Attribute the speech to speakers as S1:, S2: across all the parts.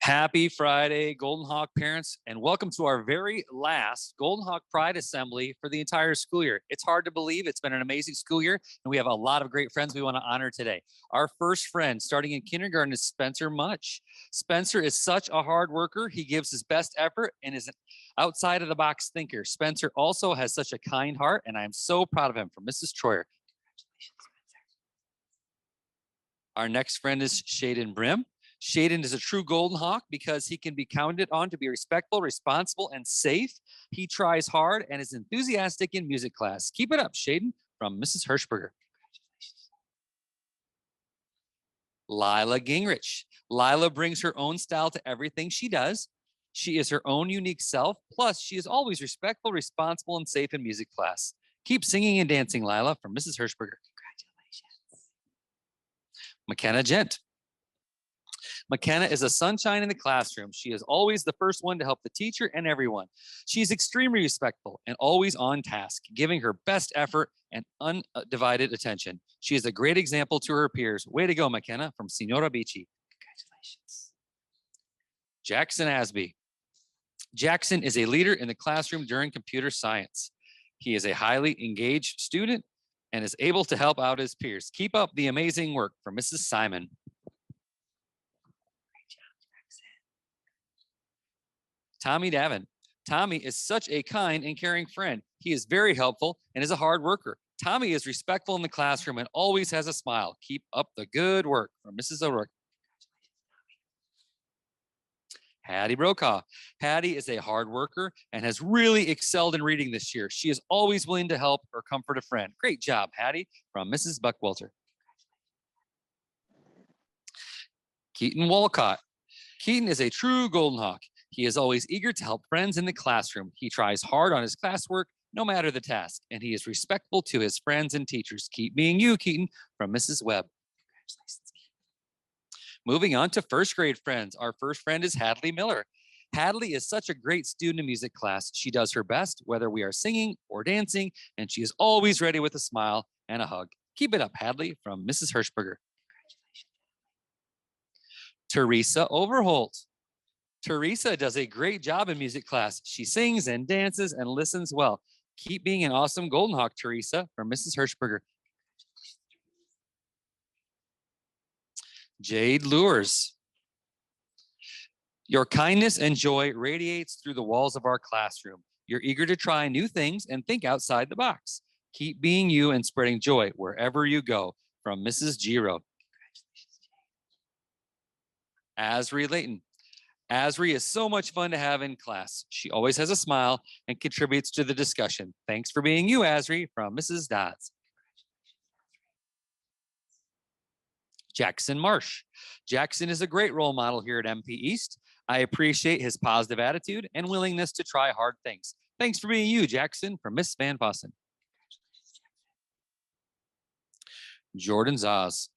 S1: Happy Friday, Golden Hawk parents, and welcome to our very last Golden Hawk Pride Assembly for the entire school year. It's hard to believe it's been an amazing school year, and we have a lot of great friends we want to honor today. Our first friend starting in kindergarten is Spencer Much. Spencer is such a hard worker. He gives his best effort and is an outside of the box thinker. Spencer also has such a kind heart, and I am so proud of him. From Mrs. Troyer. Congratulations, Spencer. Our next friend is Shaden Brim. Shaden is a true Golden Hawk because he can be counted on to be respectful, responsible, and safe. He tries hard and is enthusiastic in music class. Keep it up, Shaden. From Mrs. Hirschberger. Congratulations. Lila Gingrich. Lila brings her own style to everything she does. She is her own unique self. Plus, she is always respectful, responsible, and safe in music class. Keep singing and dancing, Lila. From Mrs. Hirschberger. Congratulations. McKenna Gent. McKenna is a sunshine in the classroom. She is always the first one to help the teacher and everyone. She is extremely respectful and always on task, giving her best effort and undivided attention. She is a great example to her peers. Way to go, McKenna. From Senora Beachy. Congratulations. Jackson Asby. Jackson is a leader in the classroom during computer science. He is a highly engaged student and is able to help out his peers. Keep up the amazing work. From Mrs. Simon. Tommy Davin. Tommy is such a kind and caring friend. He is very helpful and is a hard worker. Tommy is respectful in the classroom and always has a smile. Keep up the good work. From Mrs. O'Rourke. Hattie Brokaw. Hattie is a hard worker and has really excelled in reading this year. She is always willing to help or comfort a friend. Great job, Hattie. From Mrs. Buckwalter. Keaton Walcott. Keaton is a true Golden Hawk. He is always eager to help friends in the classroom. He tries hard on his classwork, no matter the task, and he is respectful to his friends and teachers. Keep being you, Keaton. From Mrs. Webb. Congratulations, Keaton. Moving on to first grade friends. Our first friend is Hadley Miller. Hadley is such a great student in music class. She does her best, whether we are singing or dancing, and she is always ready with a smile and a hug. Keep it up, Hadley. From Mrs. Hirschberger. Congratulations, Hadley. Teresa Overholt. Teresa does a great job in music class. She sings and dances and listens well. Keep being an awesome Golden Hawk, Teresa. From Mrs. Hirschberger. Jade Lures. Your kindness and joy radiates through the walls of our classroom. You're eager to try new things and think outside the box. Keep being you and spreading joy wherever you go. From Mrs. Giro. Asri Layton. Asri is so much fun to have in class. She always has a smile and contributes to the discussion. Thanks for being you, Asri. From Mrs. Dodds. Jackson Marsh. Jackson is a great role model here at MP East. I appreciate his positive attitude and willingness to try hard things. Thanks for being you, Jackson. From Miss Van Vossen. Jordan Zaz.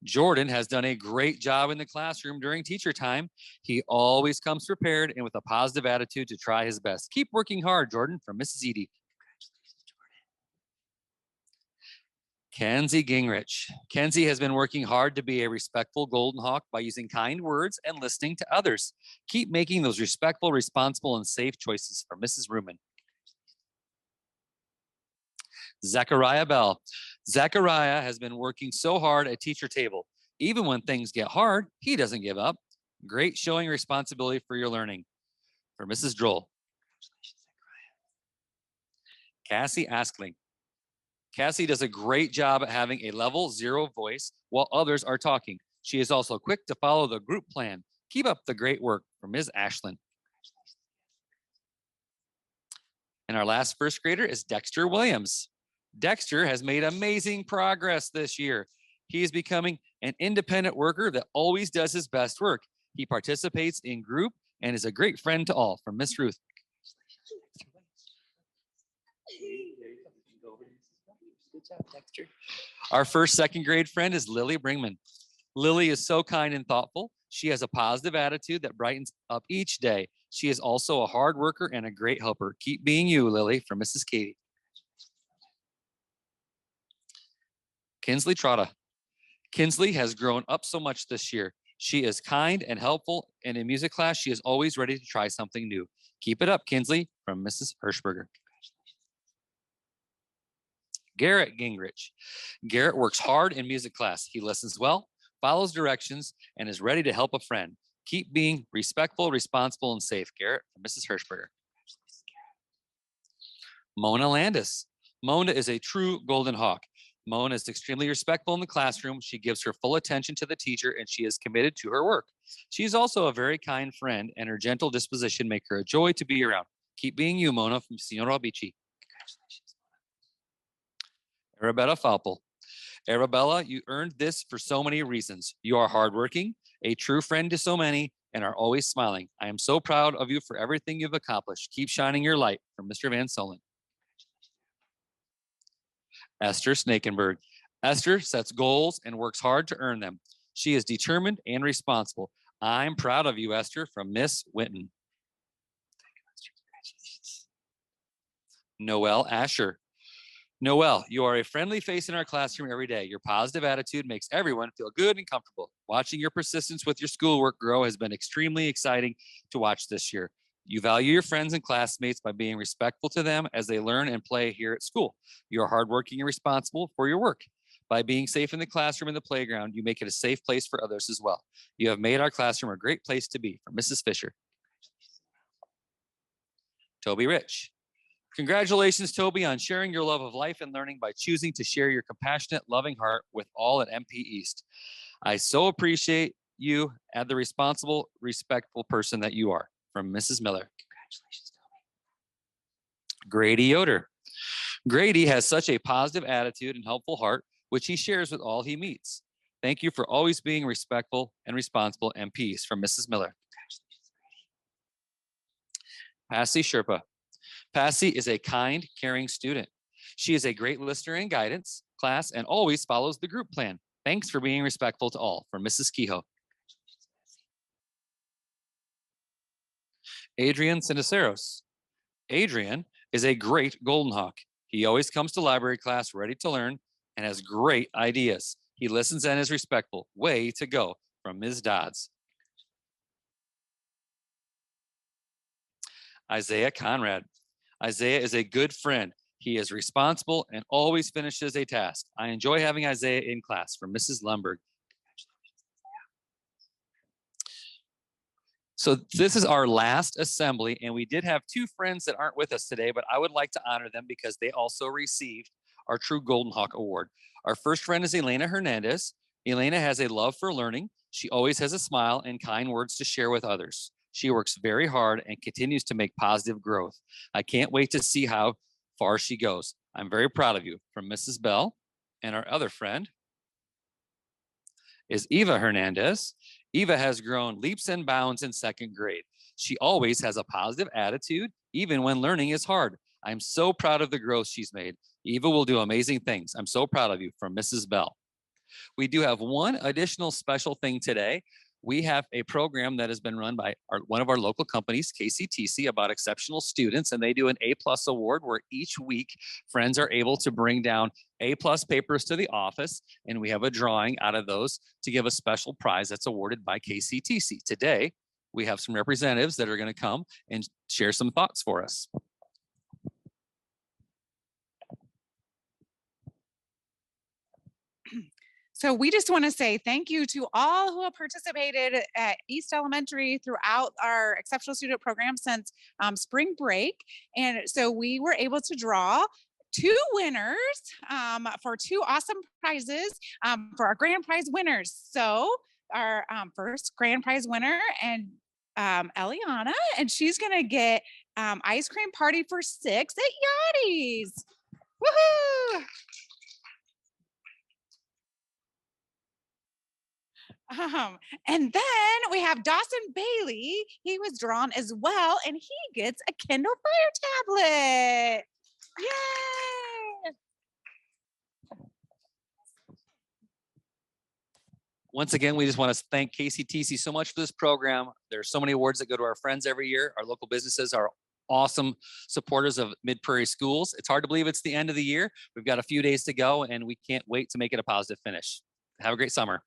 S1: Jordan has done a great job in the classroom during teacher time. He always comes prepared and with a positive attitude to try his best. Keep working hard, Jordan. From Mrs. Edie. Congratulations, Jordan. Kenzie Gingrich. Kenzie has been working hard to be a respectful Golden Hawk by using kind words and listening to others. Keep making those respectful, responsible, and safe choices. From Mrs. Ruman. Zachariah Bell. Zachariah has been working so hard at teacher table. Even when things get hard, he doesn't give up. Great showing responsibility for your learning. For Mrs. Droll. Cassie Askling. Cassie does a great job at having a level 0 voice while others are talking. She is also quick to follow the group plan. Keep up the great work. For Ms. Ashland. And our last first grader is Dexter Williams. Dexter has made amazing progress this year. He is becoming an independent worker that always does his best work. He participates in group and is a great friend to all. From Miss Ruth. Good job, Dexter. Our first second grade friend is Lily Bringman. Lily is so kind and thoughtful. She has a positive attitude that brightens up each day. She is also a hard worker and a great helper. Keep being you, Lily. From Mrs. Katie. Kinsley Trotta. Kinsley has grown up so much this year. She is kind and helpful, and in music class, she is always ready to try something new. Keep it up, Kinsley, from Mrs. Hirschberger. Garrett Gingrich. Garrett works hard in music class. He listens well, follows directions, and is ready to help a friend. Keep being respectful, responsible, and safe. Garrett from Mrs. Hirschberger. Mona Landis. Mona is a true golden hawk. Mona is extremely respectful in the classroom. She gives her full attention to the teacher, and she is committed to her work. She is also a very kind friend, and her gentle disposition make her a joy to be around. Keep being you, Mona, from Signora Albici. Congratulations, Mona. Arabella Falpel. Arabella, you earned this for so many reasons. You are hardworking, a true friend to so many, and are always smiling. I am so proud of you for everything you've accomplished. Keep shining your light, from Mr. Van Solen. Esther Snakenberg. Esther sets goals and works hard to earn them. She is determined and responsible. I'm proud of you, Esther, from Miss Winton. Noelle Asher. Noelle, you are a friendly face in our classroom every day. Your positive attitude makes everyone feel good and comfortable. Watching your persistence with your schoolwork grow has been extremely exciting to watch this year. You value your friends and classmates by being respectful to them as they learn and play here at school. You are hardworking and responsible for your work. By being safe in the classroom and the playground, you make it a safe place for others as well. You have made our classroom a great place to be. From Mrs. Fisher. Toby Rich. Congratulations, Toby, on sharing your love of life and learning by choosing to share your compassionate, loving heart with all at MP East. I so appreciate you and the responsible, respectful person that you are. From Mrs. Miller. Congratulations, Toby. Grady Yoder. Grady has such a positive attitude and helpful heart, which he shares with all he meets. Thank you for always being respectful and responsible MPs. From Mrs. Miller. Passy Sherpa. Passy is a kind, caring student. She is a great listener in guidance class and always follows the group plan. Thanks for being respectful to all. From Mrs. Kehoe. Adrian Siniceros. Adrian is a great Golden Hawk. He always comes to library class ready to learn and has great ideas. He listens and is respectful. Way to go. From Ms. Dodds. Isaiah Conrad. Isaiah is a good friend. He is responsible and always finishes a task. I enjoy having Isaiah in class. From Mrs. Lumberg. So this is our last assembly, and we did have two friends that aren't with us today, but I would like to honor them because they also received our True Golden Hawk Award. Our first friend is Elena Hernandez. Elena has a love for learning. She always has a smile and kind words to share with others. She works very hard and continues to make positive growth. I can't wait to see how far she goes. I'm very proud of you. From Mrs. Bell. And our other friend is Eva Hernandez. Eva has grown leaps and bounds in second grade. She always has a positive attitude, even when learning is hard. I'm so proud of the growth she's made. Eva will do amazing things. I'm so proud of you. From Mrs. Bell. We do have one additional special thing today. We have a program that has been run by one of our local companies, KCTC, about exceptional students, and they do an A+ award where each week friends are able to bring down A+ papers to the office, and we have a drawing out of those to give a special prize that's awarded by KCTC. Today, we have some representatives that are going to come and share some thoughts for us.
S2: So we just want to say thank you to all who have participated at East Elementary throughout our exceptional student program since spring break. And so we were able to draw two winners for two awesome prizes for our grand prize winners. So our first grand prize winner and Eliana, and she's going to get ice cream party for 6 at Yachty's. Woohoo! And then we have Dawson Bailey. He was drawn as well, and he gets a Kindle Fire tablet. Yay!
S1: Once again, we just want to thank KCTC so much for this program. There's so many awards that go to our friends every year. Our local businesses are awesome supporters of Mid-Prairie schools. It's hard to believe it's the end of the year. We've got a few days to go, and we can't wait to make it a positive finish. Have a great summer.